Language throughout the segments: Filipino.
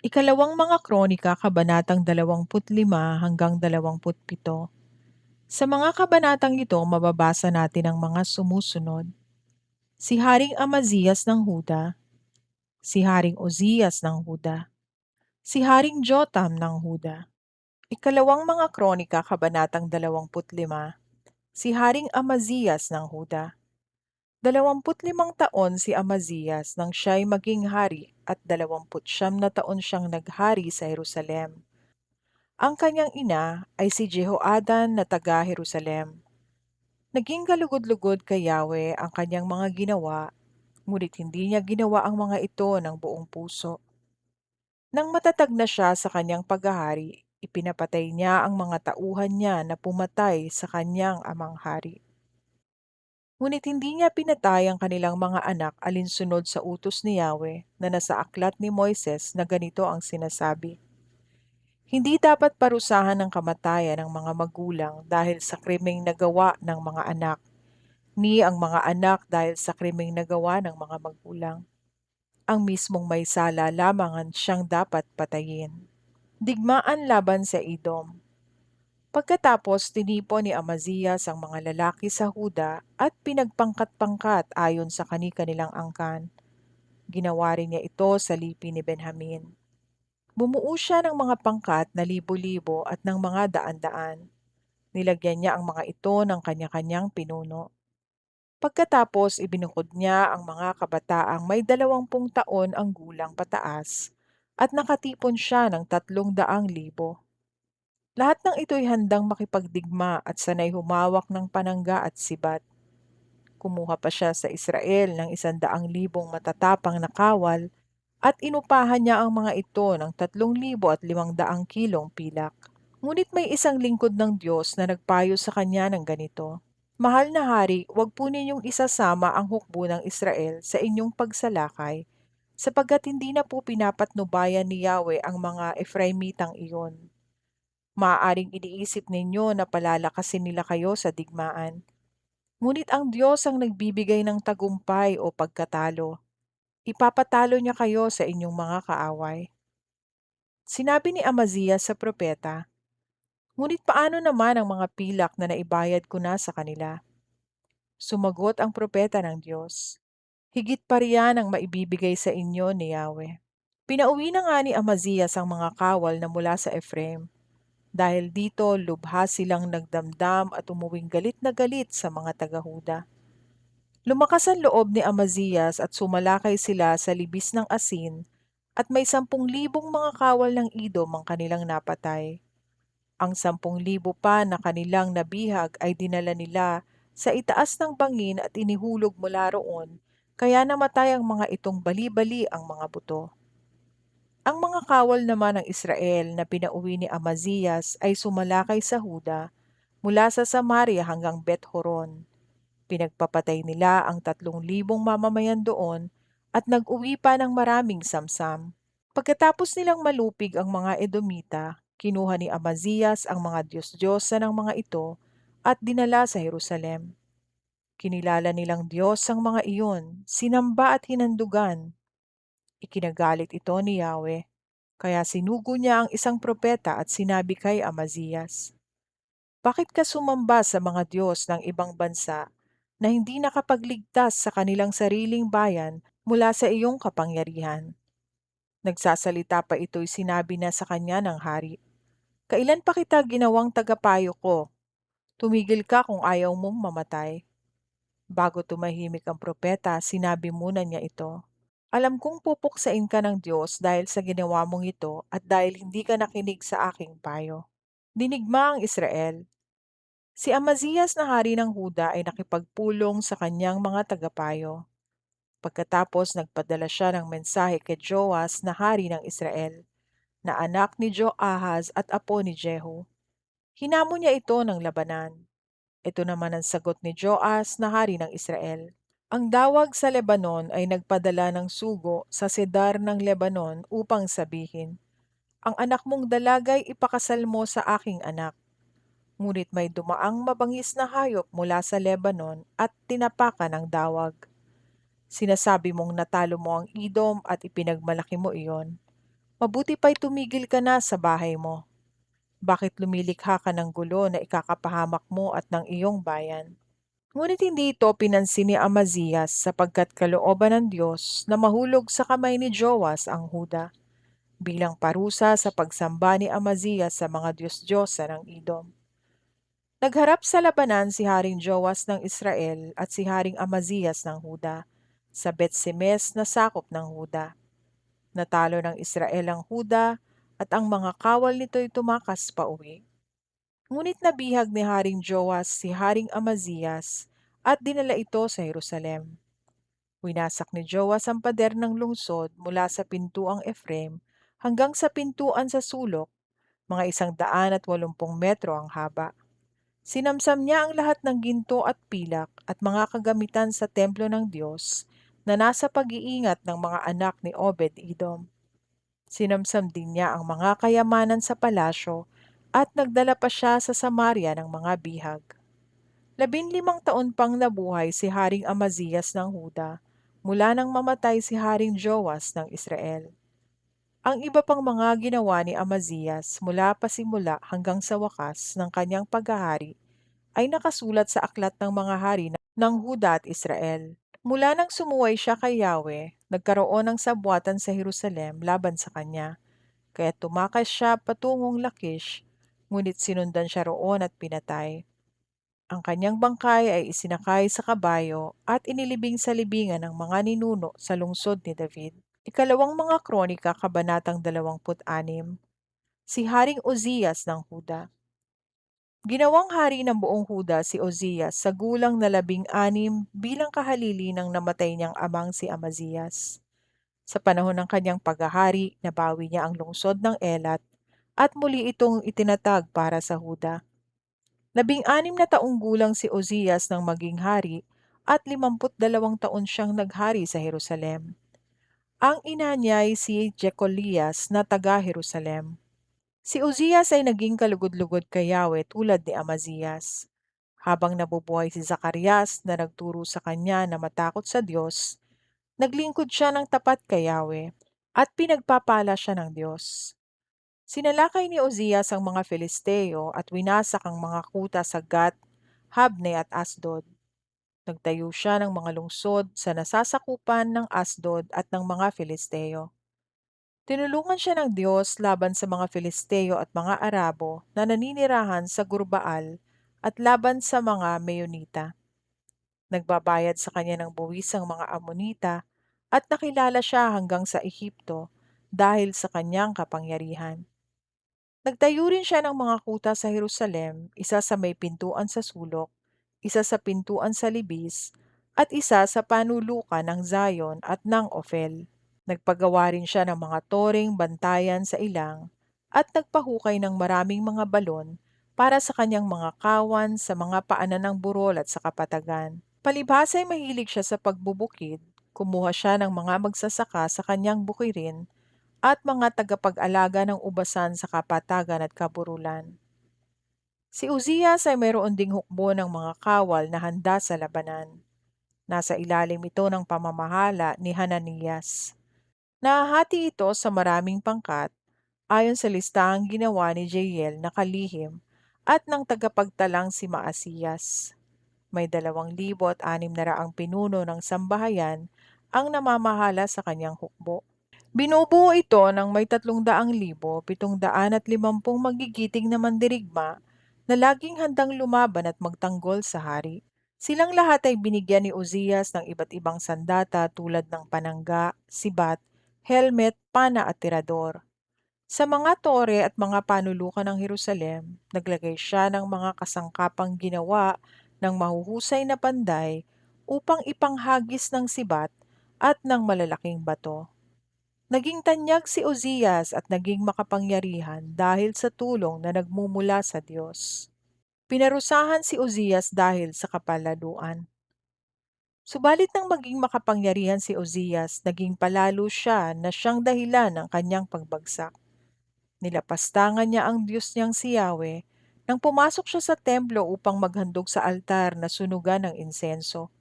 Ikalawang mga Kronika, kabanatang 25 hanggang 27. Sa mga kabanatang ito, mababasa natin ang mga sumusunod. Si Haring Amaziyas ng Huda, si Haring Uziyas ng Huda, si Haring Jotam ng Huda. Ikalawang mga Kronika, kabanatang 25, si Haring Amaziyas ng Huda. 25 taon si Amaziyas nang siya'y maging hari at 29 na taon siyang naghari sa Jerusalem. Ang kanyang ina ay si Jehoadan na taga-Jerusalem. Naging galugod-lugod kay Yahweh ang kanyang mga ginawa, ngunit hindi niya ginawa ang mga ito ng buong puso. Nang matatag na siya sa kanyang paghahari, ipinapatay niya ang mga tauhan niya na pumatay sa kanyang amang hari. Ngunit hindi niya pinatay ang kanilang mga anak alinsunod sa utos ni Yahweh na nasa aklat ni Moises na ganito ang sinasabi. Hindi dapat parusahan ng kamatayan ng mga magulang dahil sa krimeng nagawa ng mga anak, ni ang mga anak dahil sa krimeng nagawa ng mga magulang. Ang mismong may sala lamang ang siyang dapat patayin. Digmaan laban sa Edom. Pagkatapos tinipon ni Amaziyas ang mga lalaki sa Huda at pinagpangkat-pangkat ayon sa kani-kanilang angkan. Ginawa rin niya ito sa lipi ni Benjamin. Bumuo siya ng mga pangkat na libo-libo at ng mga daan-daan. Nilagyan niya ang mga ito ng kanya-kanyang pinuno. Pagkatapos ibinukod niya ang mga kabataang may 20 taon ang gulang pataas at nakatipon siya ng 300,000. Lahat ng ito'y handang makipagdigma at sanay humawak ng panangga at sibat. Kumuha pa siya sa Israel ng 100,000 matatapang na kawal at inupahan niya ang mga ito ng 3,500 kilong pilak. Ngunit may isang lingkod ng Diyos na nagpayo sa kanya ng ganito. Mahal na hari, huwag po ninyong isasama ang hukbo ng Israel sa inyong pagsalakay, sapagkat hindi na po pinapatnubayan ni Yahweh ang mga Efraimitang iyon. Maaaring iniisip ninyo na palalakasin nila kayo sa digmaan. Ngunit ang Diyos ang nagbibigay ng tagumpay o pagkatalo. Ipapatalo niya kayo sa inyong mga kaaway. Sinabi ni Amaziah sa propeta, ngunit paano naman ang mga pilak na naibayad ko na sa kanila? Sumagot ang propeta ng Diyos, higit pa riyan ang maibibigay sa inyo ni Yahweh. Pinauwi na nga ni Amaziah ang mga kawal na mula sa Ephraim. Dahil dito, lubha silang nagdamdam at umuwing galit na galit sa mga taga-Huda. Lumakas ang loob ni Amazias at sumalakay sila sa libis ng asin at may 10,000 mga kawal ng Edom ang kanilang napatay. Ang 10,000 pa na kanilang nabihag ay dinala nila sa itaas ng bangin at inihulog mula roon, kaya namatay ang mga itong bali-bali ang mga buto. Ang mga kawal naman ng Israel na pinauwi ni Amazias ay sumalakay sa Huda mula sa Samaria hanggang Bet-Horon. Pinagpapatay nila ang 3,000 mamamayan doon at nag-uwi pa ng maraming samsam. Pagkatapos nilang malupig ang mga Edomita, kinuha ni Amazias ang mga Diyos-Diyosa ng mga ito at dinala sa Jerusalem. Kinilala nilang Diyos ang mga iyon, sinamba at hinandugan. Ikinagalit ito ni Yahweh, kaya sinugo niya ang isang propeta at sinabi kay Amazias, bakit ka sumamba sa mga Diyos ng ibang bansa na hindi nakapagligtas sa kanilang sariling bayan mula sa iyong kapangyarihan? Nagsasalita pa ito'y sinabi na sa kanya ng hari, kailan pa kita ginawang tagapayo ko? Tumigil ka kung ayaw mong mamatay. Bago tumahimik ang propeta, sinabi muna niya ito, alam kong pupuksain ka ng Diyos dahil sa ginawa mong ito at dahil hindi ka nakinig sa aking payo. Dinigma ang Israel. Si Amazias na hari ng Huda ay nakipagpulong sa kanyang mga tagapayo. Pagkatapos nagpadala siya ng mensahe kay Joas na hari ng Israel, na anak ni Joahaz at apo ni Jehu. Hinamon niya ito ng labanan. Ito naman ang sagot ni Joas na hari ng Israel. Ang dawag sa Lebanon ay nagpadala ng sugo sa sedar ng Lebanon upang sabihin, ang anak mong dalagay ipakasal mo sa aking anak. Ngunit may dumaang mabangis na hayop mula sa Lebanon at tinapakan ang dawag. Sinasabi mong natalo mo ang Edom at ipinagmalaki mo iyon. Mabuti pa'y tumigil ka na sa bahay mo. Bakit lumilikha ka ng gulo na ikakapahamak mo at ng iyong bayan? Ngunit hindi ito pinansin ni Amaziyas sapagkat kalooban ng Diyos na mahulog sa kamay ni Joas ang Huda bilang parusa sa pagsamba ni Amaziyas sa mga Diyos-Diyosa ng Edom. Nagharap sa labanan si Haring Joas ng Israel at si Haring Amaziyas ng Huda sa Bet-Semes na sakop ng Huda. Natalo ng Israel ang Huda at ang mga kawal nito'y tumakas pauwi. Ngunit nabihag ni Haring Joas si Haring Amaziyas at dinala ito sa Jerusalem. Winasak ni Joas ang pader ng lungsod mula sa pintuang Efrem hanggang sa pintuan sa sulok, mga 180 metro ang haba. Sinamsam niya ang lahat ng ginto at pilak at mga kagamitan sa templo ng Diyos na nasa pag-iingat ng mga anak ni Obed-Edom. Sinamsam din niya ang mga kayamanan sa palasyo at nagdala pa siya sa Samaria ng mga bihag. 15 taon pang nabuhay si Haring Amaziyas ng Huda mula nang mamatay si Haring Joas ng Israel. Ang iba pang mga ginawa ni Amaziyas mula pasimula hanggang sa wakas ng kanyang paghahari ay nakasulat sa aklat ng mga hari ng Huda at Israel. Mula nang sumuway siya kay Yahweh, nagkaroon ng sabwatan sa Jerusalem laban sa kanya, kaya tumakas siya patungong Lakish, ngunit sinundan siya roon at pinatay. Ang kanyang bangkay ay isinakay sa kabayo at inilibing sa libingan ng mga ninuno sa lungsod ni David. Ikalawang mga kronika, kabanatang 26. Si Haring Uzzias ng Huda. Ginawang hari ng buong Huda si Uzzias sa gulang na 16 bilang kahalili ng namatay niyang amang si Amaziyas. Sa panahon ng kanyang paghahari, nabawi niya ang lungsod ng Elat at muli itong itinatag para sa Huda. 16 taong gulang si Uzzias nang maging hari at 52 taon siyang naghari sa Jerusalem. Ang ina niya ay si Jecolias na taga-Jerusalem. Si Uzzias ay naging kalugod-lugod kay Yahweh tulad ni Amaziyas. Habang nabubuhay si Zacarias na nagturo sa kanya na matakot sa Diyos, naglingkod siya ng tapat kay Yahweh at pinagpapala siya ng Diyos. Sinalakay ni Uzzias ang mga Filisteo at winasak ang mga kuta sa Gat, Habne at Asdod. Nagtayo siya ng mga lungsod sa nasasakupan ng Asdod at ng mga Filisteo. Tinulungan siya ng Diyos laban sa mga Filisteo at mga Arabo na naninirahan sa Gurbaal at laban sa mga Meyonita. Nagbabayad sa kanya ng buwis ang mga Amonita at nakilala siya hanggang sa Ehipto dahil sa kanyang kapangyarihan. Nagtayo rin siya ng mga kuta sa Jerusalem, isa sa may pintuan sa sulok, isa sa pintuan sa libis, at isa sa panulukan ng Zion at ng Ophel. Nagpagawa rin siya ng mga toreng bantayan sa ilang at nagpahukay ng maraming mga balon para sa kanyang mga kawan sa mga paanan ng burol at sa kapatagan. Palibhas ay mahilig siya sa pagbubukid, kumuha siya ng mga magsasaka sa kanyang bukirin at mga tagapag-alaga ng ubasan sa kapatagan at kaburulan. Si Uzzias ay mayroon ding hukbo ng mga kawal na handa sa labanan. Nasa ilalim ito ng pamamahala ni Hananias. Nahahati ito sa maraming pangkat ayon sa listahang ginawa ni Jael na kalihim at ng tagapagtalang si Maasiyas. May 2,600 pinuno ng sambahayan ang namamahala sa kanyang hukbo. Binubuo ito ng may 300,750 magigiting na mandirigma na laging handang lumaban at magtanggol sa hari. Silang lahat ay binigyan ni Uzzias ng iba't ibang sandata tulad ng panangga, sibat, helmet, pana at tirador. Sa mga tore at mga panulukan ng Jerusalem, naglagay siya ng mga kasangkapang ginawa ng mahuhusay na panday upang ipanghagis ng sibat at ng malalaking bato. Naging tanyag si Uzzias at naging makapangyarihan dahil sa tulong na nagmumula sa Diyos. Pinarusahan si Uzzias dahil sa kapalaluan. Subalit nang maging makapangyarihan si Uzzias, naging palalo siya na siyang dahilan ng kanyang pagbagsak. Nilapastangan niya ang Diyos niyang si Yahweh nang pumasok siya sa templo upang maghandog sa altar na sunugan ng insenso.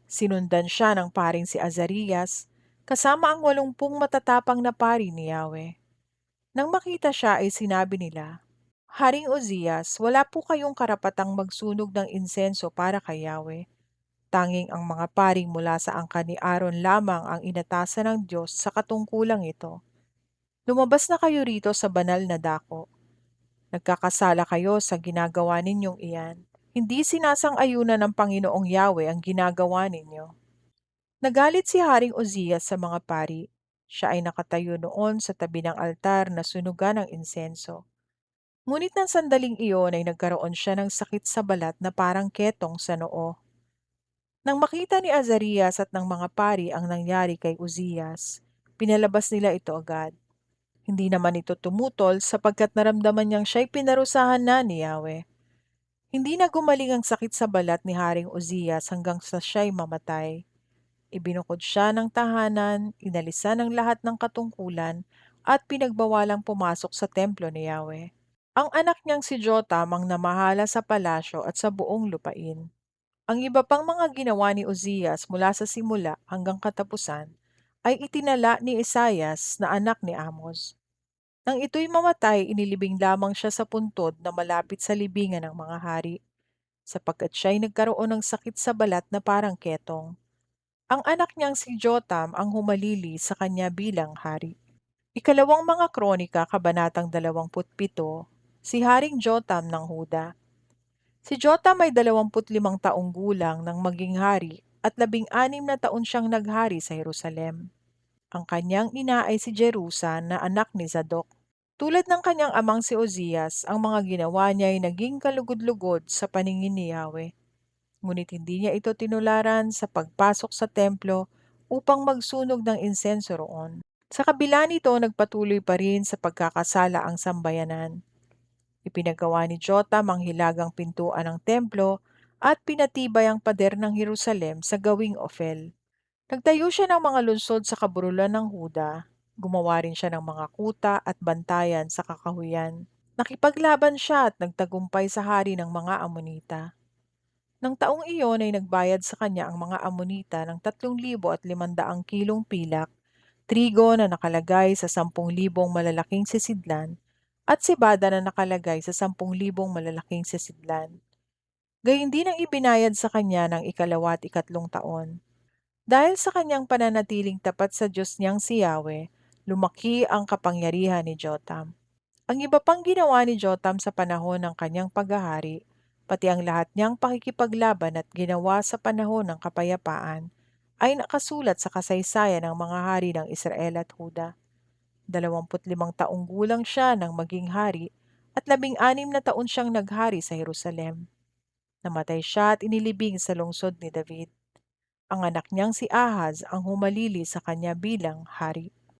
Sinundan siya ng paring si Azarias, kasama ang 80 matatapang na pari ni Yahweh. Nang makita siya ay sinabi nila, Haring Uzzias, wala po kayong karapatang magsunog ng insenso para kay Yahweh. Tanging ang mga paring mula sa angkan ni Aaron lamang ang inatasan ng Diyos sa katungkulang ito. Lumabas na kayo rito sa banal na dako. Nagkakasala kayo sa ginagawa ninyong iyan. Hindi sinasang-ayunan ng Panginoong Yahweh ang ginagawa ninyo. Nagalit si Haring Uzzias sa mga pari. Siya ay nakatayo noon sa tabi ng altar na sunugan ng insenso. Ngunit ng sandaling iyon ay nagkaroon siya ng sakit sa balat na parang ketong sa noo. Nang makita ni Azarias at ng mga pari ang nangyari kay Uzzias, pinalabas nila ito agad. Hindi naman ito tumutol sapagkat naramdaman niyang siya'y pinarusahan na ni Yahweh. Hindi na gumaling ang sakit sa balat ni Haring Uzzias hanggang sa siya'y mamatay. Ibinukod siya ng tahanan, inalisan ang lahat ng katungkulan, at pinagbawalang pumasok sa templo ni Yahweh. Ang anak niyang si Jotam ang namahala sa palasyo at sa buong lupain. Ang iba pang mga ginawa ni Uzzias mula sa simula hanggang katapusan ay itinala ni Isaias na anak ni Amos. Nang ito'y mamatay, inilibing lamang siya sa puntod na malapit sa libingan ng mga hari, sapagkat siya'y nagkaroon ng sakit sa balat na parang ketong. Ang anak niyang si Jotam ang humalili sa kanya bilang hari. Ikalawang mga kronika, kabanatang 27, si Haring Jotam ng Huda. Si Jotam ay 25 taong gulang nang maging hari at 16 na taon siyang naghari sa Jerusalem. Ang kanyang ina ay si Jerusa na anak ni Zadok. Tulad ng kanyang amang si Uzzias, ang mga ginawa niya ay naging kalugod-lugod sa paningin ni Yahweh. Ngunit hindi niya ito tinularan sa pagpasok sa templo upang magsunog ng insenso roon. Sa kabila nito, nagpatuloy pa rin sa pagkakasala ang sambayanan. Ipinagawa ni Jotam ang hilagang pintuan ng templo at pinatibay ang pader ng Jerusalem sa gawing Ophel. Nagtayo siya ng mga lungsod sa kabululan ng Huda. Gumawa rin siya ng mga kuta at bantayan sa kakahuyan. Nakipaglaban siya at nagtagumpay sa hari ng mga Amonita. Nang taong iyon ay nagbayad sa kanya ang mga Amonita ng 3,500 kilong pilak, trigo na nakalagay sa 10,000 malalaking sisidlan, at sibada na nakalagay sa 10,000 malalaking sisidlan. Gayun din ang ibinayad sa kanya ng ikalawa at ikatlong taon. Dahil sa kanyang pananatiling tapat sa Diyos niyang si Yahweh, lumaki ang kapangyarihan ni Jotam. Ang iba pang ginawa ni Jotam sa panahon ng kanyang paghahari, pati ang lahat niyang pakikipaglaban at ginawa sa panahon ng kapayapaan, ay nakasulat sa kasaysayan ng mga hari ng Israel at Huda. 25 taong gulang siya nang maging hari at 16 na taon siyang naghari sa Jerusalem. Namatay siya at inilibing sa lungsod ni David. Ang anak niyang si Ahaz ang humalili sa kanya bilang hari.